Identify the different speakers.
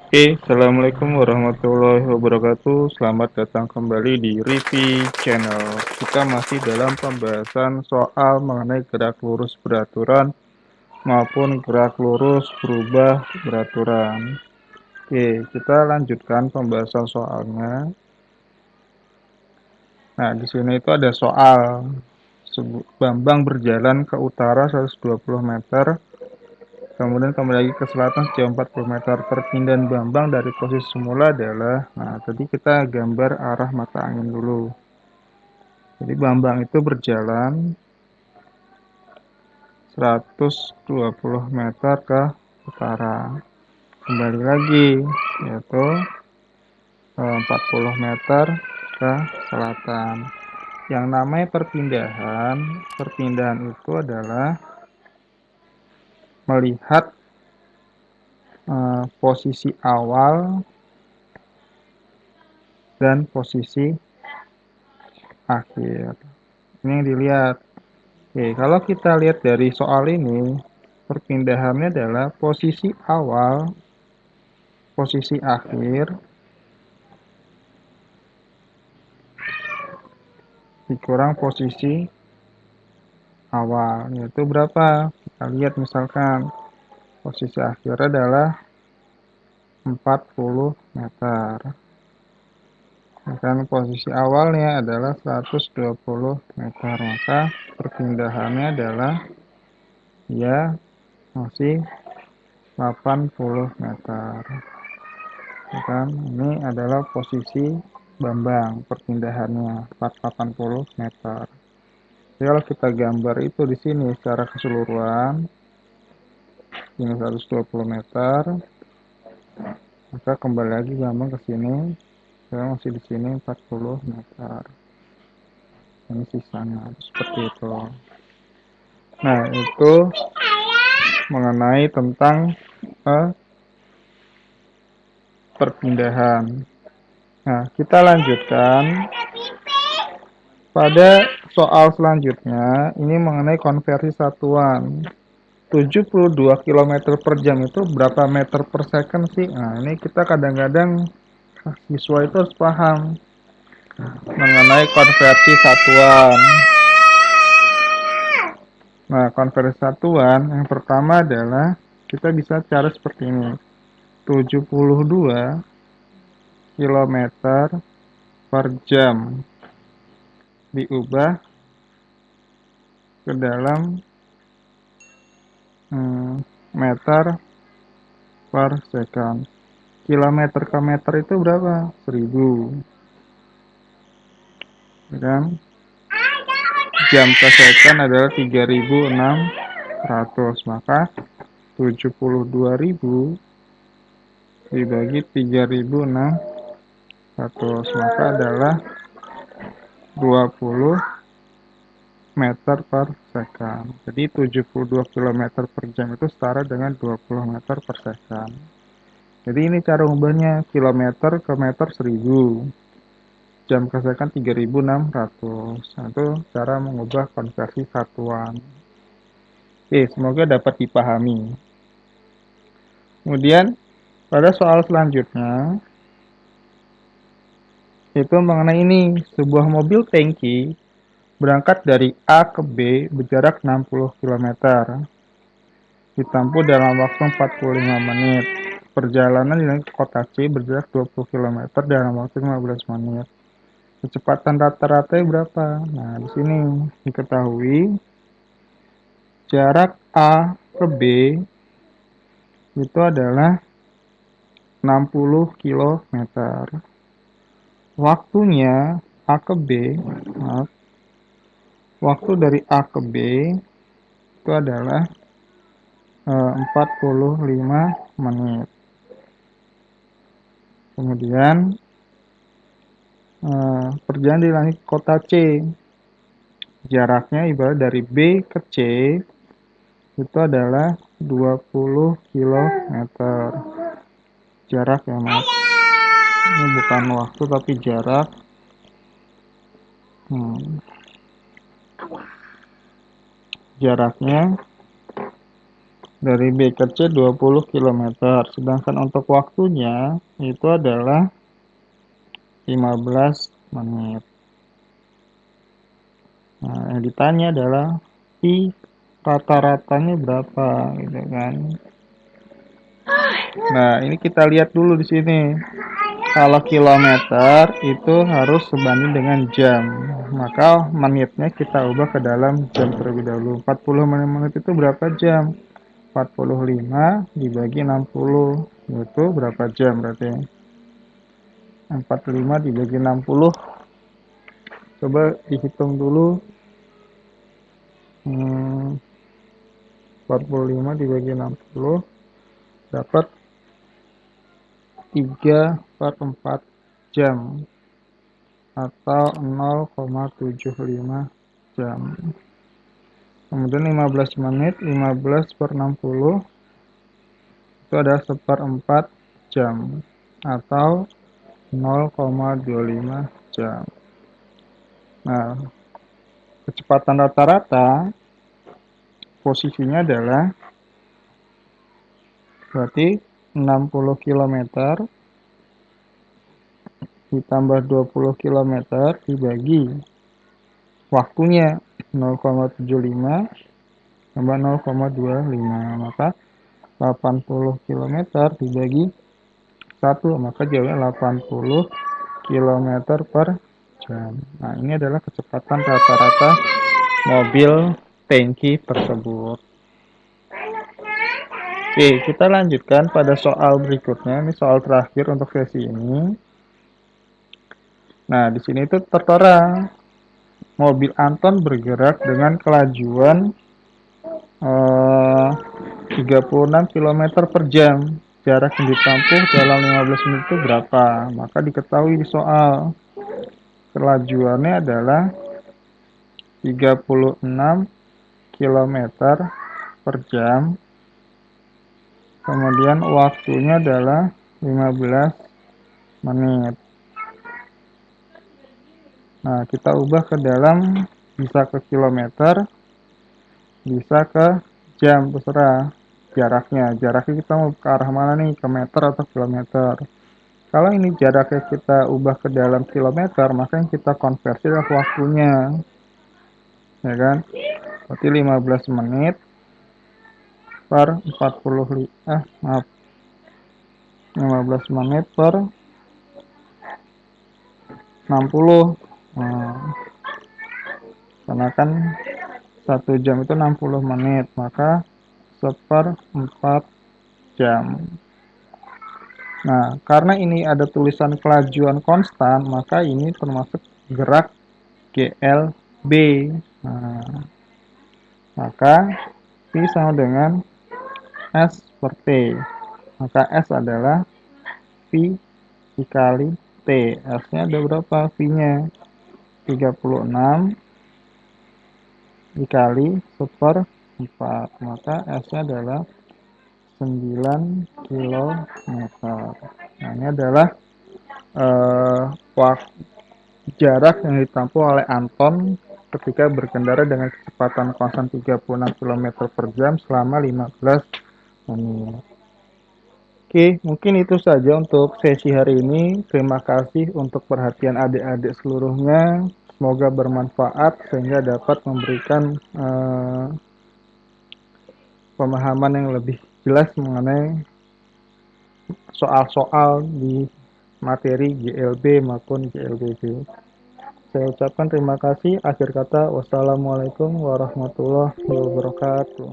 Speaker 1: Assalamualaikum warahmatullahi wabarakatuh. Selamat datang kembali di Rivi Channel. Kita masih dalam pembahasan soal mengenai gerak lurus beraturan maupun gerak lurus berubah beraturan. Kita lanjutkan pembahasan soalnya. Nah, di sini itu ada soal Bambang berjalan ke utara 120 meter, kemudian kembali lagi ke selatan sejauh 40 meter. Perpindahan Bambang dari posisi semula adalah, nah tadi kita gambar arah mata angin dulu. Jadi Bambang itu berjalan 120 meter ke utara. Kembali lagi, yaitu 40 meter ke selatan. Yang namanya perpindahan itu adalah melihat posisi awal dan posisi akhir. Ini yang dilihat. Kalau kita lihat dari soal ini, perpindahannya adalah posisi awal, posisi akhir, dikurang posisi awal. Yaitu berapa? Kita lihat misalkan, posisi akhir adalah 40 meter. Dan posisi awalnya adalah 120 meter. Maka perpindahannya adalah ya masih 80 meter. Kan ini adalah posisi Bambang perpindahannya 80 meter. Jadi kalau kita gambar itu di sini secara keseluruhan ini 120 meter, maka kembali lagi Bambang ke sini, saya masih di sini 40 meter. Ini sisanya seperti itu. Nah, itu mengenai tentang perpindahan. Nah, kita lanjutkan pada soal selanjutnya. Ini mengenai konversi satuan. 72 km per jam itu berapa meter per second sih? Nah, ini kita kadang-kadang siswa itu harus paham mengenai konversi satuan. Nah, konversi satuan yang pertama adalah kita bisa cara seperti ini. 72 km per jam diubah ke dalam meter per second. Kilometer ke meter itu berapa? 1000. Dan jam ke second adalah 3600. Maka 72.000 dibagi 3600, maka adalah 20 meter per second. Jadi 72 km per jam itu setara dengan 20 meter per second. Jadi ini cara ubahnya, kilometer ke meter 1000, jam ke second 3600. Nah, itu cara mengubah konversi satuan. Semoga dapat dipahami. Kemudian pada soal selanjutnya itu mengenai ini, sebuah mobil tangki berangkat dari A ke B berjarak 60 km, ditempuh dalam waktu 45 menit. Perjalanan dari kota C berjarak 20 km dalam waktu 15 menit. Kecepatan rata-rata berapa? Nah, di sini diketahui jarak A ke B itu adalah 60 km. Waktunya A ke B, waktu dari A ke B itu adalah 45 menit. Kemudian perjalanan di langit kota C, jaraknya ibarat dari B ke C itu adalah 20 km. Jarak ya mas, ini bukan waktu tapi jarak. Jaraknya Dari B ke C 20 kilometer. Sedangkan untuk waktunya itu adalah 15 menit. Nah, yang ditanya adalah I rata-ratanya berapa gitu kan. Nah, ini kita lihat dulu di sini. Kalau kilometer itu harus sebanding dengan jam. Maka menitnya kita ubah ke dalam jam terlebih dahulu. 40 menit itu berapa jam? 45 dibagi 60. Itu berapa jam berarti? 45 dibagi 60. Coba dihitung dulu. 45 dibagi 60 dapat 3/4 jam atau 0,75 jam. Kemudian 15 menit, 15 per 60 itu ada 1/4 jam atau 0,25 jam. Nah, kecepatan rata-rata posisinya adalah berarti 60 kilometer ditambah 20 kilometer dibagi waktunya 0,75 tambah 0,25, maka 80 kilometer dibagi 1, maka jawabnya 80 kilometer per jam. Nah, ini adalah kecepatan rata-rata mobil tangki tersebut. Oke, kita lanjutkan pada soal berikutnya. Ini soal terakhir untuk sesi ini. Nah, di sini itu tertera mobil Anton bergerak dengan kelajuan 36 kilometer per jam. Jarak yang ditempuh dalam 15 menit itu berapa? Maka diketahui di soal. Kelajuannya adalah 36 kilometer per jam. Kemudian waktunya adalah 15 menit. Nah, kita ubah ke dalam, bisa ke kilometer, bisa ke jam, terserah jaraknya. Jaraknya kita mau ke arah mana nih, ke meter atau kilometer. Kalau ini jaraknya kita ubah ke dalam kilometer, maka yang kita konversi adalah waktunya. Ya kan? Berarti 15 menit per 15 menit per 60. Nah, karena kan 1 jam itu 60 menit, maka 1/4 jam. Nah, karena ini ada tulisan kelajuan konstan, maka ini termasuk gerak GLB. Nah, maka V sama dengan S per T. Maka S adalah V dikali T. S-nya ada berapa? V-nya 36 dikali 1/4. Maka S-nya adalah 9 kilometer. Nah, ini adalah eh, jarak yang ditempuh oleh Anton ketika berkendara dengan kecepatan konstan 36 kilometer per jam selama 15 menit. Oke, mungkin itu saja untuk sesi hari ini. Terima kasih untuk perhatian adik-adik seluruhnya. Semoga bermanfaat sehingga dapat memberikan pemahaman yang lebih jelas mengenai soal-soal di materi GLB maupun GLBB. Saya ucapkan terima kasih. Akhir kata, wassalamualaikum warahmatullahi wabarakatuh.